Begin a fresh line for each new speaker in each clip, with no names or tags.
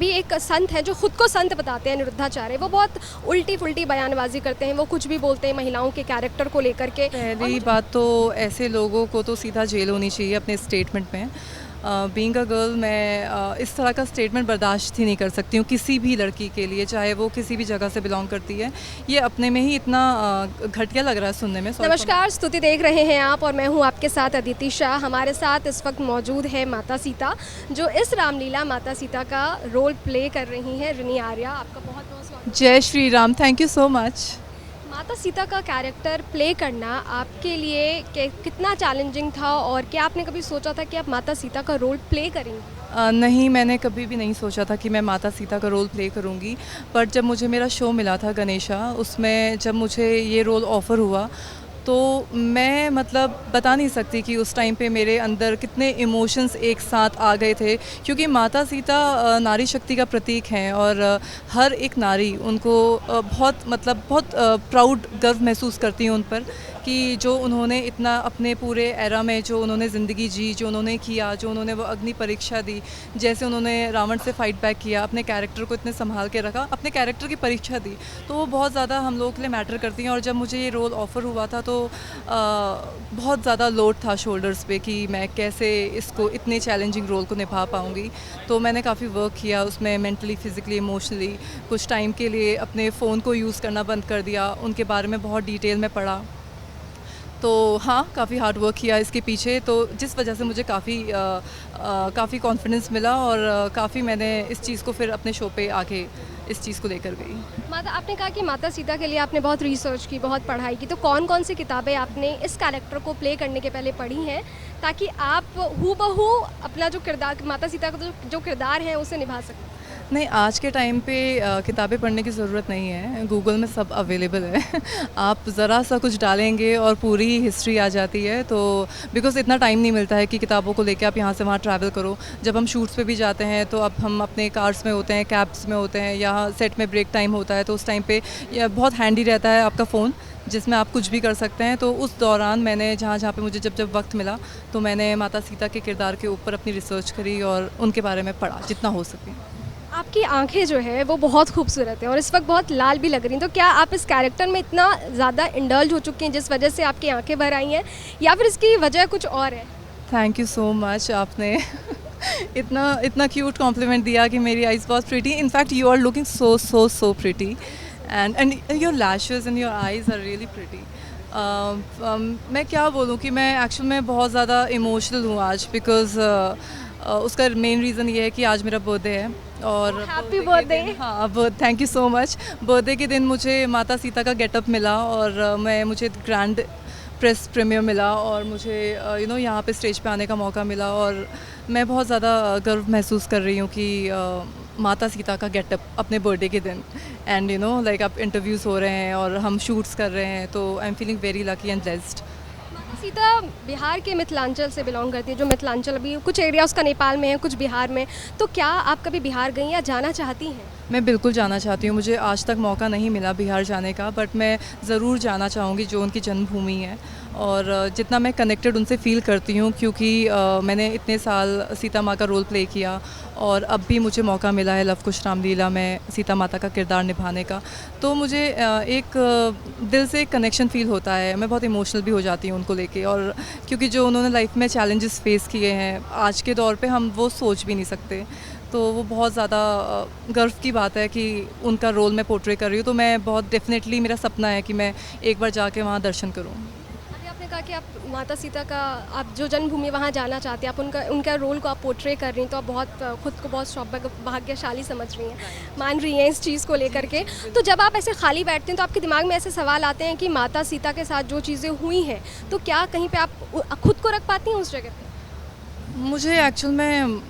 अभी एक संत हैं जो खुद को संत बताते हैं, अनिरुद्धाचार्य, वो बहुत उल्टी फुल्टी बयानबाजी करते हैं, वो कुछ भी बोलते हैं महिलाओं के कैरेक्टर को लेकर के।
पहली बात तो ऐसे लोगों को तो सीधा जेल होनी चाहिए अपने स्टेटमेंट में। बीइंग अ गर्ल मैं इस तरह का स्टेटमेंट बर्दाश्त ही नहीं कर सकती हूँ किसी भी लड़की के लिए, चाहे वो किसी भी जगह से बिलोंग करती है। ये अपने में ही इतना घटिया लग रहा है सुनने में।
नमस्कार, स्तुति देख रहे हैं आप और मैं हूं आपके साथ अदिति शाह। हमारे साथ इस वक्त मौजूद है माता सीता, जो इस रामलीला माता सीता का रोल प्ले कर रही हैं, रिनी आर्या। आपका बहुत बहुत स्वागत।
जय Shri Ram, thank you so much.
माता सीता का कैरेक्टर प्ले करना आपके लिए कितना चैलेंजिंग था और क्या आपने कभी सोचा था कि आप माता सीता का रोल प्ले करेंगी?
नहीं, मैंने कभी भी नहीं सोचा था कि मैं माता सीता का रोल प्ले करूँगी। बट जब मुझे मेरा शो मिला था गणेशा, उसमें जब मुझे ये रोल ऑफ़र हुआ तो मैं मतलब बता नहीं सकती कि उस टाइम पे मेरे अंदर कितने इमोशंस एक साथ आ गए थे, क्योंकि माता सीता नारी शक्ति का प्रतीक हैं और हर एक नारी उनको बहुत प्राउड गर्व महसूस करती हूँ उन पर कि जो उन्होंने इतना अपने पूरे एरा में जो उन्होंने ज़िंदगी जी, जो उन्होंने किया, जो उन्होंने वो अग्नि परीक्षा दी, जैसे उन्होंने रावण से फाइट बैक किया, अपने कैरेक्टर को इतने संभाल के रखा, अपने कैरेक्टर की परीक्षा दी, तो वो बहुत ज़्यादा हम लोगों के लिए मैटर करती हैं। और जब मुझे ये रोल ऑफ़र हुआ था तो बहुत ज़्यादा लोड था शोल्डर्स पे कि मैं कैसे इसको इतने चैलेंजिंग रोल को निभा पाऊँगी। तो मैंने काफ़ी वर्क किया उसमें, मेंटली, फिज़िकली, इमोशनली। कुछ टाइम के लिए अपने फ़ोन को यूज़ करना बंद कर दिया, उनके बारे में बहुत डिटेल में पढ़ा। तो हाँ, काफ़ी हार्ड वर्क किया इसके पीछे, तो जिस वजह से मुझे काफ़ी कॉन्फिडेंस मिला और काफ़ी मैंने इस चीज़ को फिर अपने शो पे आके इस चीज़ को लेकर गई।
माता, आपने कहा कि माता सीता के लिए आपने बहुत रिसर्च की, बहुत पढ़ाई की, तो कौन कौन सी किताबें आपने इस कैरेक्टर को प्ले करने के पहले पढ़ी हैं ताकि आप हूबहू अपना जो किरदार, माता सीता का जो किरदार है उसे निभा सकें?
नहीं, आज के टाइम पे किताबें पढ़ने की ज़रूरत नहीं है, गूगल में सब अवेलेबल है। आप ज़रा सा कुछ डालेंगे और पूरी ही हिस्ट्री आ जाती है। तो बिकॉज़ इतना टाइम नहीं मिलता है कि किताबों को लेके आप यहाँ से वहाँ ट्रैवल करो। जब हम शूट्स पे भी जाते हैं तो अब हम अपने कार्स में होते हैं, कैब्स में होते हैं, या सेट में ब्रेक टाइम होता है, तो उस टाइम पे बहुत हैंडी रहता है आपका फ़ोन, जिसमें आप कुछ भी कर सकते हैं। तो उस दौरान मैंने जहाँ पे मुझे जब वक्त मिला तो मैंने माता सीता के किरदार के ऊपर अपनी रिसर्च करी और उनके बारे में पढ़ा जितना हो सके।
आपकी आंखें जो है वो बहुत खूबसूरत हैं और इस वक्त बहुत लाल भी लग रही हैं, तो क्या आप इस कैरेक्टर में इतना ज़्यादा इंडल्ज हो चुकी हैं जिस वजह से आपकी आंखें भर आई हैं, या फिर इसकी वजह कुछ और है?
थैंक यू सो मच, आपने इतना क्यूट कॉम्प्लीमेंट दिया कि मेरी आईज़ बहुत pretty. In fact you are looking so pretty and your lashes and your eyes are really pretty. मैं क्या बोलूँ कि मैं एक्चुअल में बहुत ज़्यादा इमोशनल हूँ आज, बिकॉज़ उसका मेन रीज़न ये है कि आज मेरा बर्थडे है और
हैप्पी बर्थडे।
हाँ, thank you so much. Birthday के दिन मुझे माता सीता का गेटअप मिला और मुझे ग्रैंड प्रेस प्रीमियर मिला और मुझे यहाँ पे स्टेज पे आने का मौका मिला और मैं बहुत ज़्यादा गर्व महसूस कर रही हूँ कि माता सीता का गेटअप अपने बर्थडे के दिन, एंड लाइक अब इंटरव्यूज़ हो रहे हैं और हम शूट्स कर रहे हैं, तो I am feeling very lucky and blessed.
माता सीता बिहार के मिथिलांचल से बिलोंग करती है, जो मिथिलांचल अभी कुछ एरिया उसका नेपाल में है, कुछ बिहार में, तो क्या आप कभी बिहार गई या जाना चाहती हैं?
मैं बिल्कुल जाना चाहती हूँ। मुझे आज तक मौका नहीं मिला बिहार जाने का, बट मैं ज़रूर जाना चाहूँगी, जो उनकी जन्मभूमि है। और जितना मैं कनेक्टेड उनसे फ़ील करती हूँ, क्योंकि मैंने इतने साल सीता माँ का रोल प्ले किया और अब भी मुझे मौका मिला है लव कुश रामलीला में सीता माता का किरदार निभाने का, तो मुझे एक दिल से एक कनेक्शन फ़ील होता है। मैं बहुत इमोशनल भी हो जाती हूँ उनको लेके, और क्योंकि जो उन्होंने लाइफ में चैलेंजेस फ़ेस किए हैं आज के दौर पे हम वो सोच भी नहीं सकते, तो वो बहुत ज़्यादा गर्व की बात है कि उनका रोल मैं पोर्ट्रे कर रही हूँ। तो मैं बहुत डेफिनेटली, मेरा सपना है कि मैं एक बार जाके वहाँ दर्शन करूँ।
अभी आपने कहा कि आप माता सीता का, आप जो जन्मभूमि वहाँ जाना चाहती हैं, आप उनका रोल को आप पोर्ट्रे कर रही हैं, तो आप बहुत खुद को बहुत सौभाग्यशाली समझ रही हैं, मान रही हैं इस चीज़ को लेकर के। तो जब आप ऐसे खाली बैठते हैं तो आपके दिमाग में ऐसे सवाल आते हैं कि माता सीता के साथ जो चीज़ें हुई हैं, तो क्या कहीं पे आप खुद को रख पाती हैं उस जगह पे?
मुझे एक्चुअल में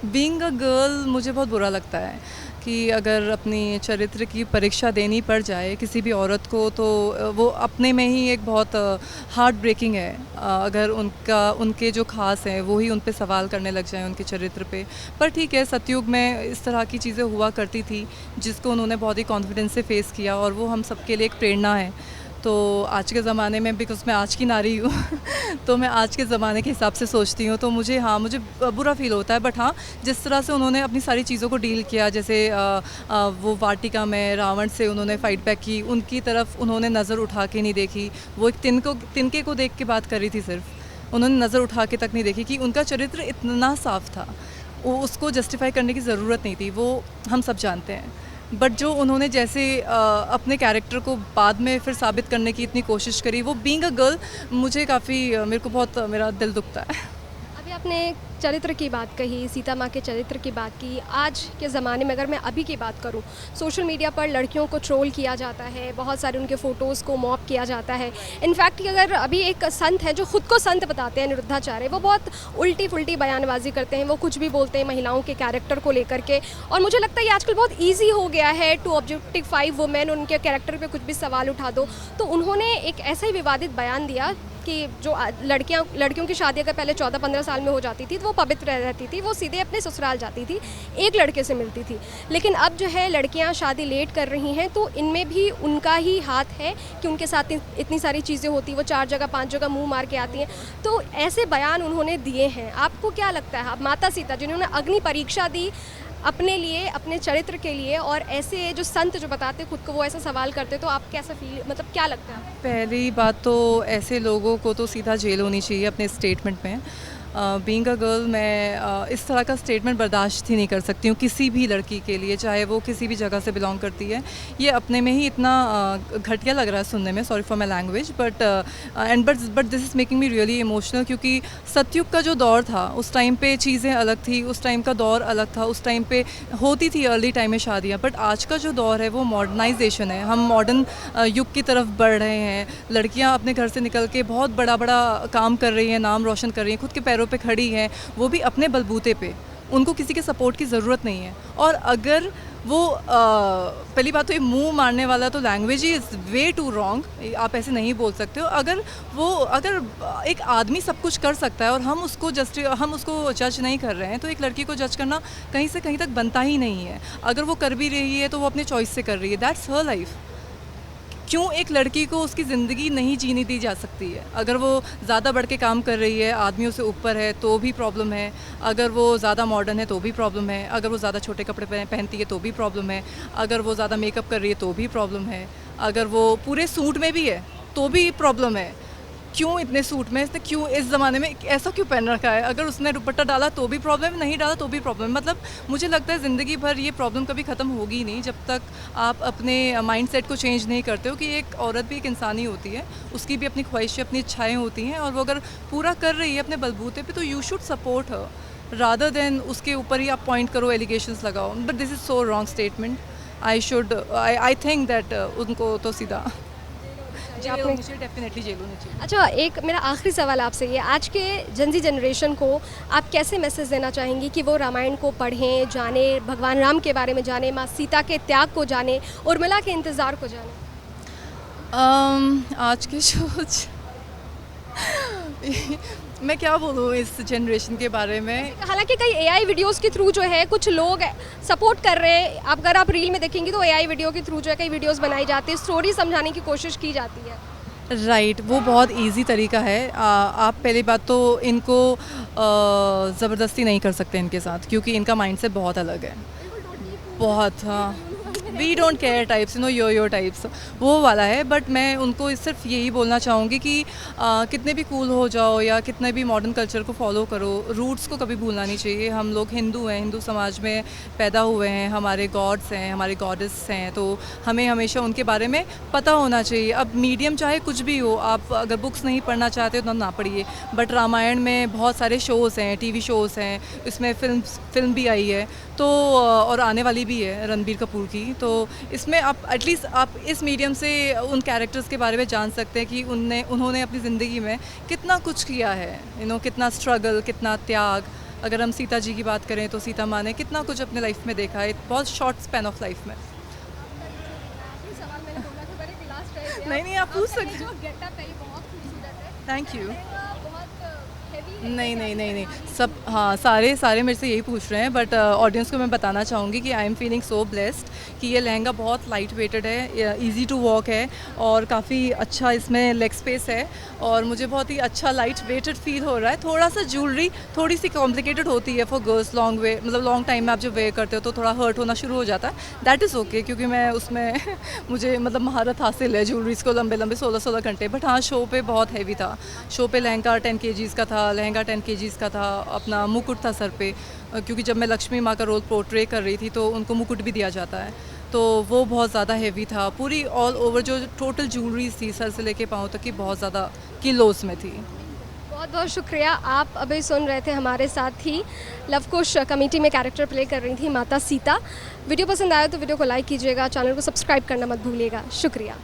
बीइंग अ गर्ल मुझे बहुत बुरा लगता है कि अगर अपनी चरित्र की परीक्षा देनी पड़ जाए किसी भी औरत को, तो वो अपने में ही एक बहुत हार्ट ब्रेकिंग है। अगर उनके जो खास हैं वो ही उन पे सवाल करने लग जाएं उनके चरित्र पे। पर ठीक है, सतयुग में इस तरह की चीज़ें हुआ करती थी जिसको उन्होंने बहुत ही कॉन्फिडेंस से फेस किया, और वो हम सबके लिए एक प्रेरणा है। तो आज के ज़माने में बिकॉज़ मैं आज की नारी हूँ तो मैं आज के ज़माने के हिसाब से सोचती हूँ, तो मुझे मुझे बुरा फ़ील होता है। बट हाँ, जिस तरह से उन्होंने अपनी सारी चीज़ों को डील किया, जैसे वो वाटिका में रावण से उन्होंने फ़ाइट बैक की, उनकी तरफ उन्होंने नज़र उठा के नहीं देखी। वो एक तिनके को देख के बात कर रही थी सिर्फ, उन्होंने नज़र उठा के तक नहीं देखी कि उनका चरित्र इतना साफ़ था, वो उसको जस्टिफाई करने की ज़रूरत नहीं थी, वो हम सब जानते हैं। बट जो उन्होंने जैसे अपने कैरेक्टर को बाद में फिर साबित करने की इतनी कोशिश करी, वो बीइंग अ गर्ल मुझे काफ़ी मेरे को बहुत मेरा दिल दुखता है।
अभी आपने चरित्र की बात कही, सीता माँ के चरित्र की बात की। आज के ज़माने में अगर मैं अभी की बात करूँ, सोशल मीडिया पर लड़कियों को ट्रोल किया जाता है, बहुत सारे उनके फ़ोटोज़ को मॉब किया जाता है। इनफैक्ट अगर अभी एक संत है जो खुद को संत बताते हैं, निरुद्धाचार्य, वो बहुत उल्टी फुल्टी बयानबाजी करते हैं, वो कुछ भी बोलते हैं महिलाओं के कैरेक्टर को लेकर के। और मुझे लगता है ये आजकल बहुत ईजी हो गया है टू ऑब्जेक्टिफाई वुमेन, उनके कैरेक्टर पर कुछ भी सवाल उठा दो। तो उन्होंने एक ऐसा ही विवादित बयान दिया कि जो लड़कियों की शादी अगर पहले 14-15 साल में हो जाती थी तो वो पवित्र रहती थी, वो सीधे अपने ससुराल जाती थी, एक लड़के से मिलती थी। लेकिन अब जो है लड़कियां शादी लेट कर रही हैं, तो इनमें भी उनका ही हाथ है कि उनके साथ इतनी सारी चीज़ें होती, वो 4 जगह 5 जगह मुंह मार के आती हैं। तो ऐसे बयान उन्होंने दिए हैं। आपको क्या लगता है, आप माता सीता जिन्होंने अग्नि परीक्षा दी अपने लिए, अपने चरित्र के लिए, और ऐसे जो संत जो बताते खुद को वो ऐसा सवाल करते, तो आप कैसा फील, मतलब क्या लगता है?
पहली बात तो ऐसे लोगों को तो सीधा जेल होनी चाहिए अपने स्टेटमेंट में। बीइंग अ गर्ल मैं इस तरह का स्टेटमेंट बर्दाश्त ही नहीं कर सकती हूँ किसी भी लड़की के लिए, चाहे वो किसी भी जगह से बिलोंग करती है। ये अपने में ही इतना घटिया लग रहा है सुनने में, sorry for my language, but this is making me really emotional, क्योंकि सतयुग का जो दौर था उस टाइम पे चीज़ें अलग थी, उस टाइम का दौर अलग था, उस टाइम पे होती थी अर्ली टाइम में शादियाँ। बट आज का जो दौर है वो मॉडर्नाइजेशन है, हम मॉडर्न युग की तरफ बढ़ रहे हैं। लड़कियाँ अपने घर से निकल के बहुत बड़ा बड़ा काम कर रही हैं, नाम रोशन कर रही हैं, खुद के पैरों पे खड़ी हैं, वो भी अपने बलबूते पे, उनको किसी के सपोर्ट की ज़रूरत नहीं है। और अगर वो पहली बात तो ये मुंह मारने वाला तो लैंग्वेज ही इज़ वे टू रॉन्ग, आप ऐसे नहीं बोल सकते हो। अगर एक आदमी सब कुछ कर सकता है और हम उसको जज नहीं कर रहे हैं, तो एक लड़की को जज करना कहीं से कहीं तक बनता ही नहीं है। अगर वो कर भी रही है तो वो अपने चॉइस से कर रही है, दैट्स हर लाइफ। क्यों एक लड़की को उसकी ज़िंदगी नहीं जीने दी जा सकती है? अगर वो ज़्यादा बढ़ के काम कर रही है, आदमियों से ऊपर है, तो भी प्रॉब्लम है। अगर वो ज़्यादा मॉडर्न है तो भी प्रॉब्लम है। अगर वो ज़्यादा छोटे कपड़े पहनती है तो भी प्रॉब्लम है। अगर वो ज़्यादा मेकअप कर रही है तो भी प्रॉब्लम है। अगर वो पूरे सूट में भी है तो भी प्रॉब्लम है। क्यों इतने सूट में, इसने क्यों इस ज़माने में ऐसा क्यों पहन रखा है? अगर उसने दुपट्टा डाला तो भी प्रॉब्लम, नहीं डाला तो भी प्रॉब्लम। मतलब मुझे लगता है ज़िंदगी भर ये प्रॉब्लम कभी ख़त्म होगी नहीं जब तक आप अपने माइंडसेट को चेंज नहीं करते हो कि एक औरत भी एक इंसान ही होती है, उसकी भी अपनी ख्वाहिशें, अपनी इच्छाएँ होती हैं, और वो अगर पूरा कर रही है अपने बलबूते पे, तो you should support her rather than उसके ऊपर ही आप पॉइंट करो, एलिगेशंस लगाओ। But this is so wrong statement. I think that उनको तो सीधा जेल होनी चाहिए, डेफिनेटली जेल होनी चाहिए।
अच्छा, एक मेरा आखिरी सवाल आपसे ये, आज के जंजी जनरेशन को आप कैसे मैसेज देना चाहेंगी कि वो रामायण को पढ़ें, जाने, भगवान राम के बारे में जाने, माँ सीता के त्याग को जाने, उर्मिला के इंतज़ार को जाने?
आज के सोच मैं क्या बोलूँ इस जनरेशन के बारे में।
हालांकि कई एआई वीडियोस के थ्रू जो है कुछ लोग सपोर्ट कर रहे हैं। अगर आप रील में देखेंगे तो एआई वीडियो के थ्रू जो है कई वीडियोस बनाई जाती है, स्टोरी समझाने की कोशिश की जाती है।
राइट, वो बहुत इजी तरीका है। आप पहली बात तो इनको ज़बरदस्ती नहीं कर सकते इनके साथ, क्योंकि इनका माइंडसेट बहुत अलग है, बहुत। हाँ, वी डोंट केयर टाइप्स, यो टाइप्स, वो वाला है। बट मैं उनको सिर्फ यही बोलना चाहूँगी कि कितने भी कूल हो जाओ या कितने भी मॉडर्न कल्चर को फॉलो करो, रूट्स को कभी भूलना नहीं चाहिए। हम लोग हिंदू हैं, हिंदू समाज में पैदा हुए हैं, हमारे गॉड्स हैं, हमारे गॉडेस हैं, तो हमें हमेशा उनके बारे में पता होना चाहिए। अब मीडियम चाहे कुछ भी हो, आप अगर बुक्स नहीं पढ़ना चाहते हो तो ना पढ़िए, बट रामायण में बहुत सारे शोज़ हैं, टीवी शोज़ हैं, इसमें फिल्म भी आई है, तो और आने वाली भी है रणबीर कपूर की। तो इसमें आप एटलीस्ट आप इस मीडियम से उन कैरेक्टर्स के बारे में जान सकते हैं कि उन्होंने अपनी ज़िंदगी में कितना कुछ किया है, कितना स्ट्रगल, कितना त्याग। अगर हम सीता जी की बात करें तो सीता माँ ने कितना कुछ अपने लाइफ में देखा है, बहुत शॉर्ट स्पैन ऑफ लाइफ में। नहीं, आप पूछ सकते हो। Thank you.
बहुत हेवी
नहीं नहीं नहीं नहीं, सब हाँ सारे सारे मेरे से यही पूछ रहे हैं, बट ऑडियंस को मैं बताना चाहूँगी कि I am feeling so blessed कि ये लहंगा बहुत लाइट वेटेड है, इजी टू वॉक है और काफ़ी अच्छा इसमें लेग स्पेस है और मुझे बहुत ही अच्छा लाइट वेटेड फील हो रहा है। थोड़ा सा ज्वेलरी थोड़ी सी कॉम्प्लिकेटेड होती है फॉर गर्ल्स, लॉन्ग वे मतलब लॉन्ग टाइम में आप जब वेयर करते हो तो थोड़ा हर्ट होना शुरू हो जाता है। दैट इज़ ओके क्योंकि मैं उसमें मुझे मतलब महारत हासिल है ज्वेलरीज को लंबे लंबे 16-16 घंटे। बट हाँ, शो पे बहुत हैवी था। शो पे लहंगा 10 kgs का था, लहंगा 10 kgs का था, अपना मुकुट था सर पे, क्योंकि जब मैं लक्ष्मी माँ का रोल पोर्ट्रे कर रही थी तो उनको मुकुट भी दिया जाता है, तो वो बहुत ज़्यादा हैवी था। पूरी ऑल ओवर जो टोटल ज्वेलरीज थी सर से लेके पाँव तक की बहुत ज़्यादा किलोस में थी।
बहुत बहुत शुक्रिया। आप अभी सुन रहे थे हमारे साथ ही लव कुश कमेटी में कैरेक्टर प्ले कर रही थी माता सीता। वीडियो पसंद आया तो वीडियो को लाइक कीजिएगा, चैनल को सब्सक्राइब करना मत भूलिएगा। शुक्रिया।